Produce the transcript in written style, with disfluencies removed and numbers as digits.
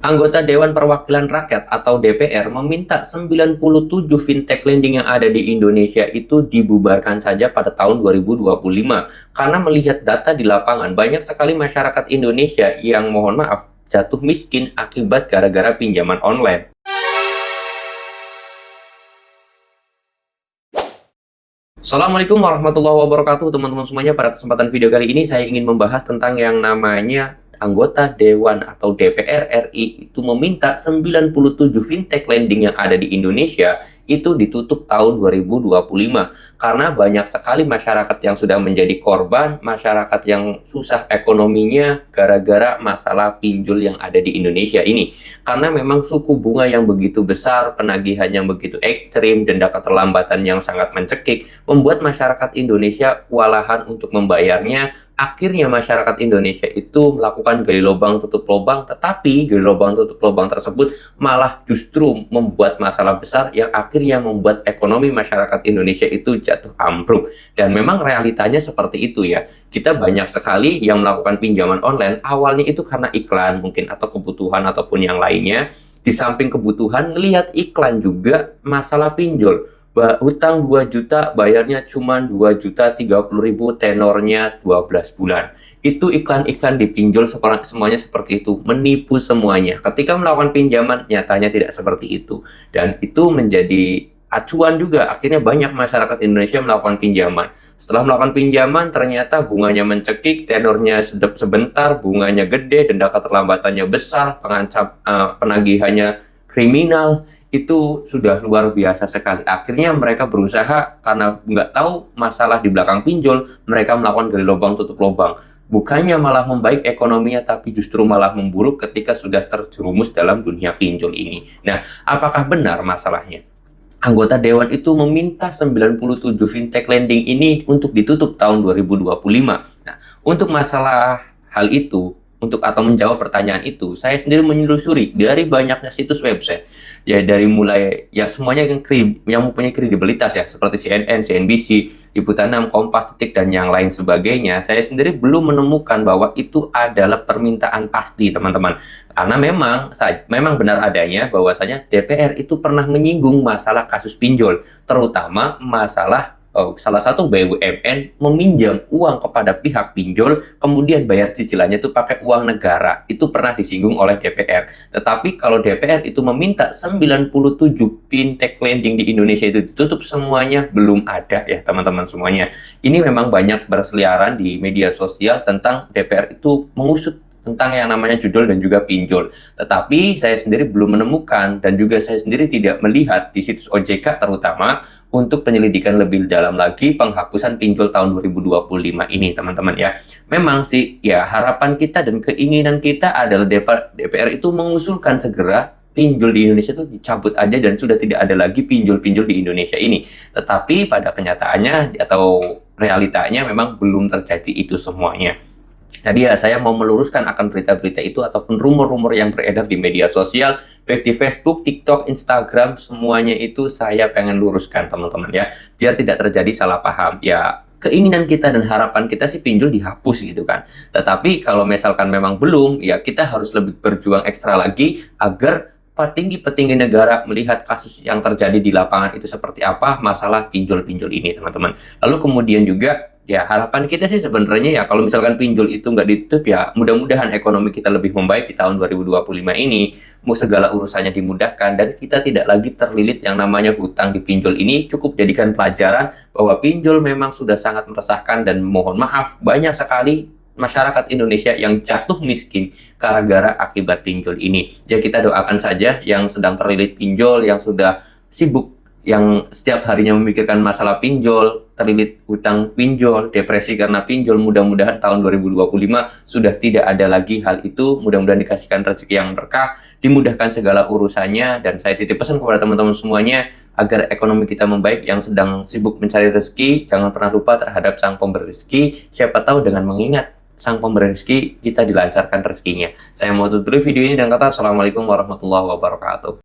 Anggota Dewan Perwakilan Rakyat atau DPR meminta 97 fintech lending yang ada di Indonesia itu dibubarkan saja pada tahun 2025 karena melihat data di lapangan banyak sekali masyarakat Indonesia yang mohon maaf jatuh miskin akibat gara-gara pinjaman online. Assalamualaikum warahmatullahi wabarakatuh teman-teman semuanya. Pada kesempatan video kali ini saya ingin membahas tentang yang namanya anggota Dewan atau DPR RI itu meminta 97 fintech lending yang ada di Indonesia itu ditutup tahun 2025 karena banyak sekali masyarakat yang sudah menjadi korban, masyarakat yang susah ekonominya gara-gara masalah pinjol yang ada di Indonesia ini. Karena memang suku bunga yang begitu besar, penagihan yang begitu ekstrim, denda keterlambatan yang sangat mencekik, membuat masyarakat Indonesia kewalahan untuk membayarnya. Akhirnya masyarakat Indonesia itu melakukan gali lubang tutup lubang, tetapi gali lubang tutup lubang tersebut malah justru membuat masalah besar yang akhirnya membuat ekonomi masyarakat Indonesia itu jatuh ambruk. Dan memang realitanya seperti itu ya. Kita banyak sekali yang melakukan pinjaman online, awalnya itu karena iklan mungkin atau kebutuhan ataupun yang lainnya. Di samping kebutuhan, ngelihat iklan juga masalah pinjol. Hutang 2 juta, bayarnya cuma 2.030.000, tenornya 12 bulan. Itu iklan-iklan di pinjol semuanya seperti itu, menipu semuanya. Ketika melakukan pinjaman, nyatanya tidak seperti itu. Dan itu menjadi acuan juga, akhirnya banyak masyarakat Indonesia melakukan pinjaman. Setelah melakukan pinjaman, ternyata bunganya mencekik, tenornya sebentar, bunganya gede, denda keterlambatannya besar, penagihannya kriminal. Itu sudah luar biasa sekali. Akhirnya mereka berusaha karena nggak tahu masalah di belakang pinjol, mereka melakukan gali lubang tutup lubang. Bukannya malah membaik ekonominya, tapi justru malah memburuk ketika sudah terjerumus dalam dunia pinjol ini. Nah, apakah benar masalahnya? Anggota Dewan itu meminta 97 fintech lending ini untuk ditutup tahun 2025. Nah, untuk masalah hal itu, atau menjawab pertanyaan itu, saya sendiri menelusuri dari banyaknya situs website. Ya dari mulai ya semuanya yang mempunyai kredibilitas ya seperti CNN, CNBC, Liputan 6, Kompas, Detik dan yang lain sebagainya. Saya sendiri belum menemukan bahwa itu adalah permintaan pasti, teman-teman. Karena memang benar adanya bahwasanya DPR itu pernah menyinggung masalah kasus pinjol, terutama masalah salah satu BUMN meminjam uang kepada pihak pinjol, kemudian bayar cicilannya itu pakai uang negara. Itu pernah disinggung oleh DPR. Tetapi kalau DPR itu meminta 97 fintech lending di Indonesia itu ditutup semuanya, belum ada ya teman-teman semuanya. Ini memang banyak berseliaran di media sosial tentang DPR itu mengusut tentang yang namanya judul dan juga pinjol. Tetapi saya sendiri belum menemukan dan juga saya sendiri tidak melihat di situs OJK terutama untuk penyelidikan lebih dalam lagi penghapusan pinjol tahun 2025 ini, teman-teman ya. Memang sih ya harapan kita dan keinginan kita adalah DPR itu mengusulkan segera pinjol di Indonesia itu dicabut aja dan sudah tidak ada lagi pinjol-pinjol di Indonesia ini. Tetapi pada kenyataannya atau realitanya memang belum terjadi itu semuanya. Jadi ya saya mau meluruskan akan berita-berita itu ataupun rumor-rumor yang beredar di media sosial, baik di Facebook, TikTok, Instagram, semuanya itu saya pengen luruskan teman-teman ya, biar tidak terjadi salah paham. Ya keinginan kita dan harapan kita sih pinjol dihapus gitu kan. Tetapi kalau misalkan memang belum, ya kita harus lebih berjuang ekstra lagi agar petinggi-petinggi negara melihat kasus yang terjadi di lapangan itu seperti apa masalah pinjol-pinjol ini teman-teman. Lalu kemudian juga ya harapan kita sih sebenarnya ya kalau misalkan pinjol itu nggak ditutup ya mudah-mudahan ekonomi kita lebih membaik di tahun 2025 ini, segala urusannya dimudahkan dan kita tidak lagi terlilit yang namanya hutang di pinjol ini. Cukup jadikan pelajaran bahwa pinjol memang sudah sangat meresahkan dan mohon maaf banyak sekali masyarakat Indonesia yang jatuh miskin gara-gara akibat pinjol ini. Ya kita doakan saja yang sedang terlilit pinjol, yang sudah sibuk, yang setiap harinya memikirkan masalah pinjol, terlilit hutang pinjol, depresi karena pinjol, mudah-mudahan tahun 2025 sudah tidak ada lagi hal itu. Mudah-mudahan dikasihkan rezeki yang berkah, dimudahkan segala urusannya, dan saya titip pesan kepada teman-teman semuanya agar ekonomi kita membaik. Yang sedang sibuk mencari rezeki, jangan pernah lupa terhadap Sang Pemberi Rezeki. Siapa tahu dengan mengingat Sang Pemberi Rezeki, kita dilancarkan rezekinya. Saya mau tutup dulu video ini dan kata Assalamualaikum warahmatullahi wabarakatuh.